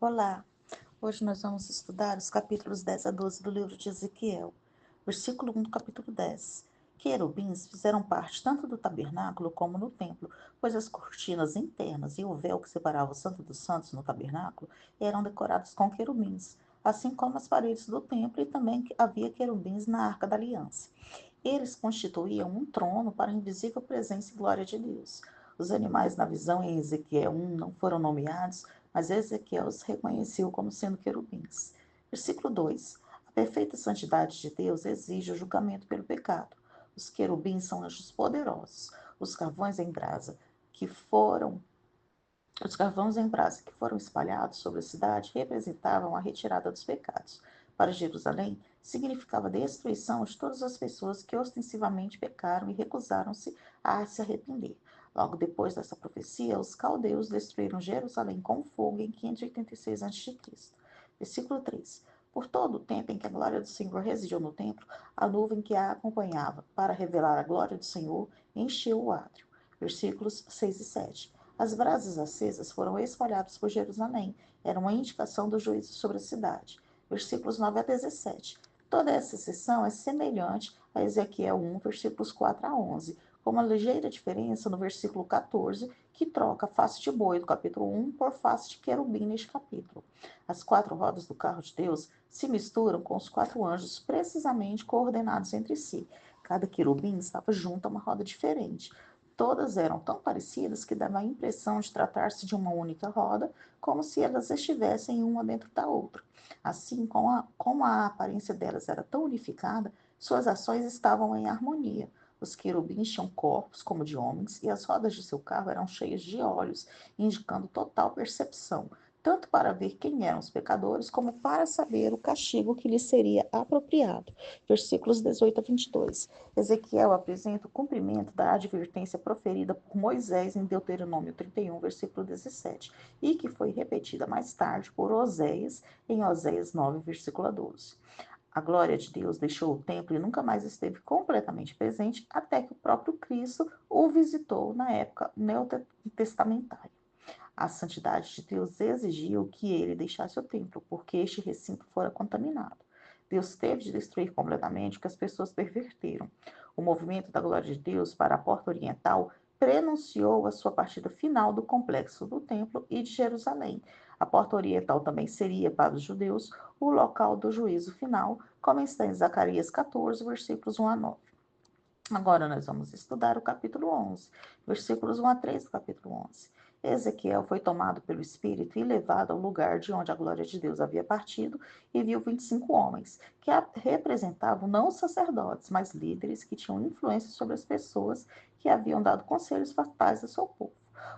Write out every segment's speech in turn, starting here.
Olá, hoje nós vamos estudar os capítulos 10 a 12 do livro de Ezequiel. Versículo 1 do capítulo 10. Querubins fizeram parte tanto do tabernáculo como no templo, pois as cortinas internas e o véu que separava o Santo dos Santos no tabernáculo eram decorados com querubins, assim como as paredes do templo, e também havia querubins na Arca da Aliança. Eles constituíam um trono para a invisível presença e glória de Deus. Os animais na visão em Ezequiel 1 não foram nomeados, mas Ezequiel os reconheceu como sendo querubins. Versículo 2. A perfeita santidade de Deus exige o julgamento pelo pecado. Os querubins são anjos poderosos. Os carvões em brasa que foram os carvões em brasa que foram espalhados sobre a cidade representavam a retirada dos pecados. Para Jerusalém, significava a destruição de todas as pessoas que ostensivamente pecaram e recusaram-se a se arrepender. Logo depois dessa profecia, os caldeus destruíram Jerusalém com fogo em 586 a.C. Versículo 3. Por todo o tempo em que a glória do Senhor residiu no templo, a nuvem que a acompanhava para revelar a glória do Senhor encheu o átrio. Versículos 6 e 7. As brasas acesas foram espalhadas por Jerusalém. Era uma indicação do juízo sobre a cidade. Versículos 9 a 17. Toda essa seção é semelhante a Ezequiel 1, versículos 4 a 11, com uma ligeira diferença no versículo 14, que troca a face de boi do capítulo 1 por face de querubim neste capítulo. As quatro rodas do carro de Deus se misturam com os quatro anjos precisamente coordenados entre si. Cada querubim estava junto a uma roda diferente. Todas eram tão parecidas que dava a impressão de tratar-se de uma única roda, como se elas estivessem uma dentro da outra. Assim, como a aparência delas era tão unificada, suas ações estavam em harmonia. Os querubins tinham corpos como de homens, e as rodas de seu carro eram cheias de olhos, indicando total percepção, tanto para ver quem eram os pecadores, como para saber o castigo que lhes seria apropriado. Versículos 18 a 22. Ezequiel apresenta o cumprimento da advertência proferida por Moisés em Deuteronômio 31, versículo 17, e que foi repetida mais tarde por Oséias em Oséias 9, versículo 12. A glória de Deus deixou o templo e nunca mais esteve completamente presente até que o próprio Cristo o visitou na época neotestamentária. A santidade de Deus exigiu que ele deixasse o templo, porque este recinto fora contaminado. Deus teve de destruir completamente o que as pessoas perverteram. O movimento da glória de Deus para a porta oriental prenunciou a sua partida final do complexo do templo e de Jerusalém. A porta oriental também seria, para os judeus, o local do juízo final, como está em Zacarias 14, versículos 1 a 9. Agora nós vamos estudar o capítulo 11, versículos 1 a 3 do capítulo 11. Ezequiel foi tomado pelo Espírito e levado ao lugar de onde a glória de Deus havia partido e viu 25 homens, que representavam não os sacerdotes, mas líderes que tinham influência sobre as pessoas que haviam dado conselhos fatais a seu povo.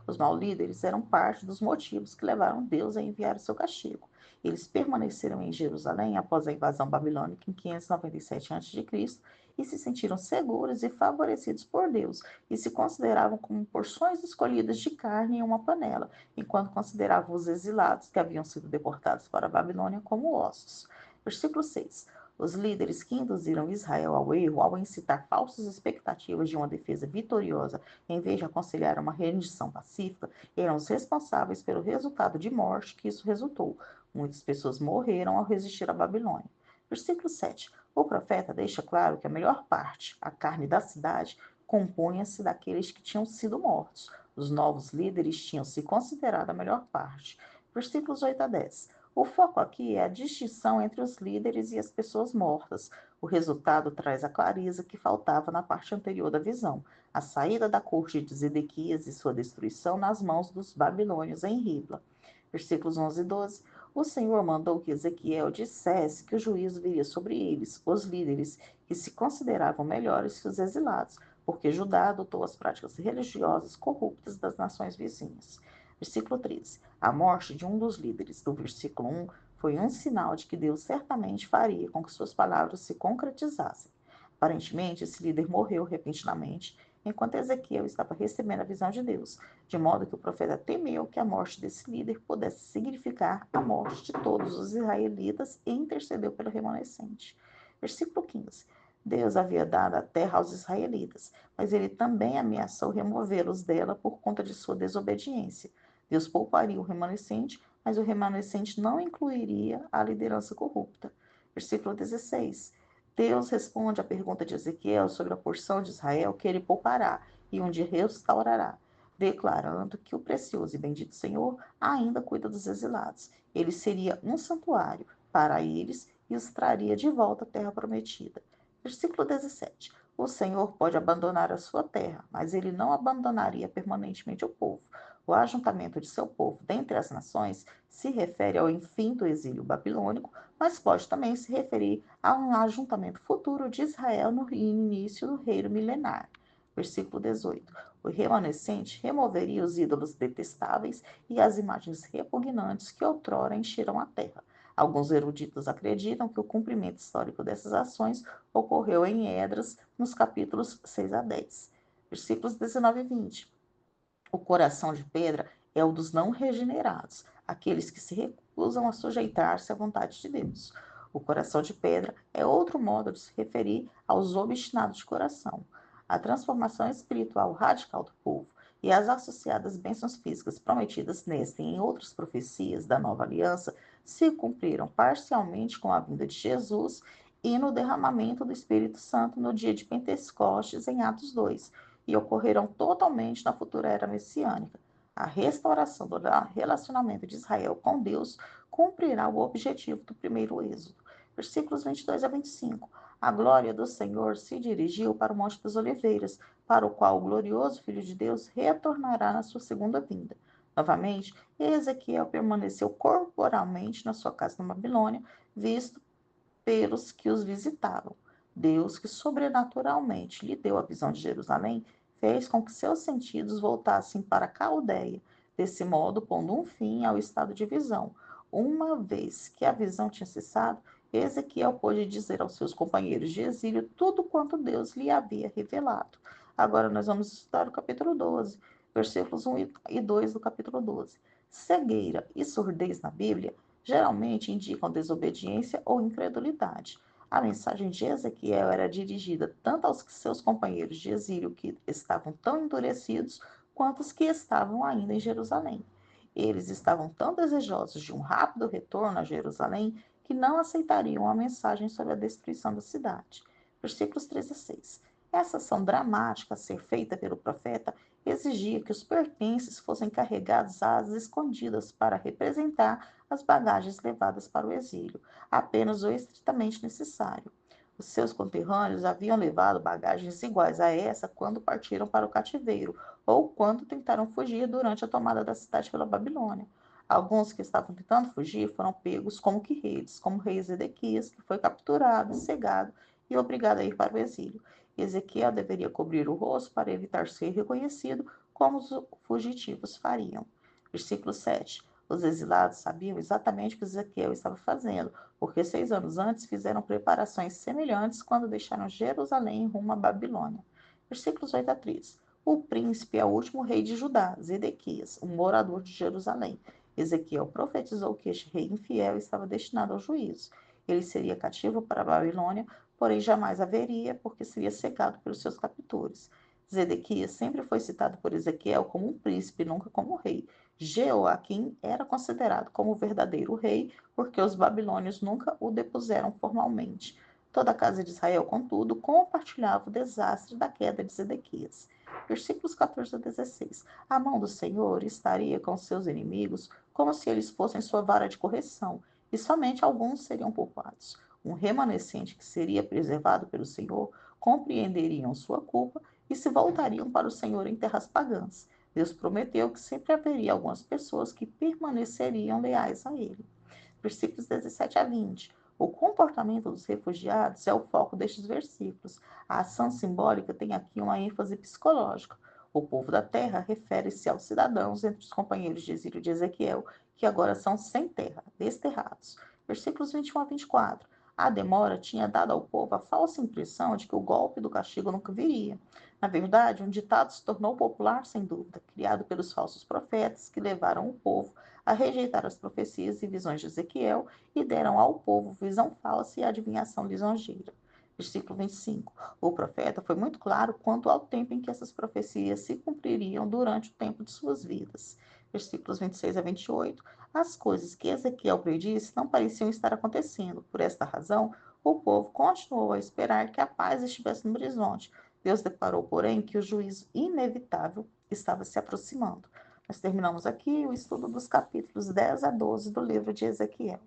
Os maus líderes eram parte dos motivos que levaram Deus a enviar o seu castigo. Eles permaneceram em Jerusalém após a invasão babilônica em 597 a.C. e se sentiram seguros e favorecidos por Deus, e se consideravam como porções escolhidas de carne em uma panela, enquanto consideravam os exilados que haviam sido deportados para a Babilônia como ossos. Versículo 6. Os líderes que induziram Israel ao erro ao incitar falsas expectativas de uma defesa vitoriosa em vez de aconselhar uma rendição pacífica, eram os responsáveis pelo resultado de morte que isso resultou. Muitas pessoas morreram ao resistir à Babilônia. Versículo 7. O profeta deixa claro que a melhor parte, a carne da cidade, compunha-se daqueles que tinham sido mortos. Os novos líderes tinham se considerado a melhor parte. Versículos 8 a 10. O foco aqui é a distinção entre os líderes e as pessoas mortas. O resultado traz a clareza que faltava na parte anterior da visão, a saída da corte de Zedequias e sua destruição nas mãos dos babilônios em Ribla. Versículos 11 e 12. O Senhor mandou que Ezequiel dissesse que o juízo viria sobre eles, os líderes, que se consideravam melhores que os exilados, porque Judá adotou as práticas religiosas corruptas das nações vizinhas. Versículo 13. A morte de um dos líderes do versículo 1 foi um sinal de que Deus certamente faria com que suas palavras se concretizassem. Aparentemente, esse líder morreu repentinamente enquanto Ezequiel estava recebendo a visão de Deus, de modo que o profeta temeu que a morte desse líder pudesse significar a morte de todos os israelitas e intercedeu pelo remanescente. Versículo 15. Deus havia dado a terra aos israelitas, mas ele também ameaçou removê-los dela por conta de sua desobediência. Deus pouparia o remanescente, mas o remanescente não incluiria a liderança corrupta. Versículo 16. Deus responde à pergunta de Ezequiel sobre a porção de Israel que ele poupará e onde restaurará, declarando que o precioso e bendito Senhor ainda cuida dos exilados. Ele seria um santuário para eles e os traria de volta à terra prometida. Versículo 17. O Senhor pode abandonar a sua terra, mas ele não abandonaria permanentemente o povo. O ajuntamento de seu povo dentre as nações se refere ao fim do exílio babilônico, mas pode também se referir a um ajuntamento futuro de Israel no início do reino milenar. Versículo 18. O remanescente removeria os ídolos detestáveis e as imagens repugnantes que outrora encheram a terra. Alguns eruditos acreditam que o cumprimento histórico dessas ações ocorreu em Esdras, nos capítulos 6 a 10. Versículos 19 e 20. O coração de pedra é o dos não regenerados, aqueles que se recusam a sujeitar-se à vontade de Deus. O coração de pedra é outro modo de se referir aos obstinados de coração. A transformação espiritual radical do povo e as associadas bênçãos físicas prometidas nesta e em outras profecias da nova aliança se cumpriram parcialmente com a vinda de Jesus e no derramamento do Espírito Santo no dia de Pentecostes, em Atos 2, e ocorrerão totalmente na futura era messiânica. A restauração do relacionamento de Israel com Deus cumprirá o objetivo do primeiro êxodo. Versículos 22 a 25. A glória do Senhor se dirigiu para o Monte das Oliveiras, para o qual o glorioso Filho de Deus retornará na sua segunda vinda. Novamente, Ezequiel permaneceu corporalmente na sua casa na Babilônia, visto pelos que os visitavam. Deus, que sobrenaturalmente lhe deu a visão de Jerusalém, fez com que seus sentidos voltassem para a Caldeia, desse modo pondo um fim ao estado de visão. Uma vez que a visão tinha cessado, Ezequiel pôde dizer aos seus companheiros de exílio tudo quanto Deus lhe havia revelado. Agora nós vamos estudar o capítulo 12, versículos 1 e 2 do capítulo 12. Cegueira e surdez na Bíblia geralmente indicam desobediência ou incredulidade. A mensagem de Ezequiel era dirigida tanto aos seus companheiros de exílio que estavam tão endurecidos, quanto aos que estavam ainda em Jerusalém. Eles estavam tão desejosos de um rápido retorno a Jerusalém que não aceitariam a mensagem sobre a destruição da cidade. Versículos 3 a 6. Essa ação dramática a ser feita pelo profeta exigia que os pertences fossem carregados às escondidas para representar as bagagens levadas para o exílio, apenas o estritamente necessário. Os seus conterrâneos haviam levado bagagens iguais a essa quando partiram para o cativeiro, ou quando tentaram fugir durante a tomada da cidade pela Babilônia. Alguns que estavam tentando fugir foram pegos como que reis, como o rei Zedequias, que foi capturado, cegado e obrigado a ir para o exílio. Ezequiel deveria cobrir o rosto para evitar ser reconhecido, como os fugitivos fariam. Versículo 7. Os exilados sabiam exatamente o que Ezequiel estava fazendo, porque 6 anos antes fizeram preparações semelhantes quando deixaram Jerusalém rumo à Babilônia. Versículos 8 a 13. O príncipe é o último rei de Judá, Zedequias, um morador de Jerusalém. Ezequiel profetizou que este rei infiel estava destinado ao juízo. Ele seria cativo para a Babilônia, porém jamais haveria, porque seria cegado pelos seus captores. Zedequias sempre foi citado por Ezequiel como um príncipe, nunca como rei. Jeoaquim era considerado como o verdadeiro rei, porque os babilônios nunca o depuseram formalmente. Toda a casa de Israel, contudo, compartilhava o desastre da queda de Zedequias. Versículos 14 a 16. A mão do Senhor estaria com seus inimigos, como se eles fossem sua vara de correção, e somente alguns seriam poupados. Um remanescente que seria preservado pelo Senhor compreenderiam sua culpa e se voltariam para o Senhor em terras pagãs. Deus prometeu que sempre haveria algumas pessoas que permaneceriam leais a ele. Versículos 17 a 20. O comportamento dos refugiados é o foco destes versículos. A ação simbólica tem aqui uma ênfase psicológica. O povo da terra refere-se aos cidadãos entre os companheiros de exílio de Ezequiel, que agora são sem terra, desterrados. Versículos 21 a 24. A demora tinha dado ao povo a falsa impressão de que o golpe do castigo nunca viria. Na verdade, um ditado se tornou popular, sem dúvida, criado pelos falsos profetas que levaram o povo a rejeitar as profecias e visões de Ezequiel e deram ao povo visão falsa e adivinhação lisonjeira. Versículo 25. O profeta foi muito claro quanto ao tempo em que essas profecias se cumpririam durante o tempo de suas vidas. versículos 26 a 28, as coisas que Ezequiel predisse não pareciam estar acontecendo. Por esta razão, o povo continuou a esperar que a paz estivesse no horizonte. Deus declarou, porém, que o juízo inevitável estava se aproximando. Nós terminamos aqui o estudo dos capítulos 10 a 12 do livro de Ezequiel.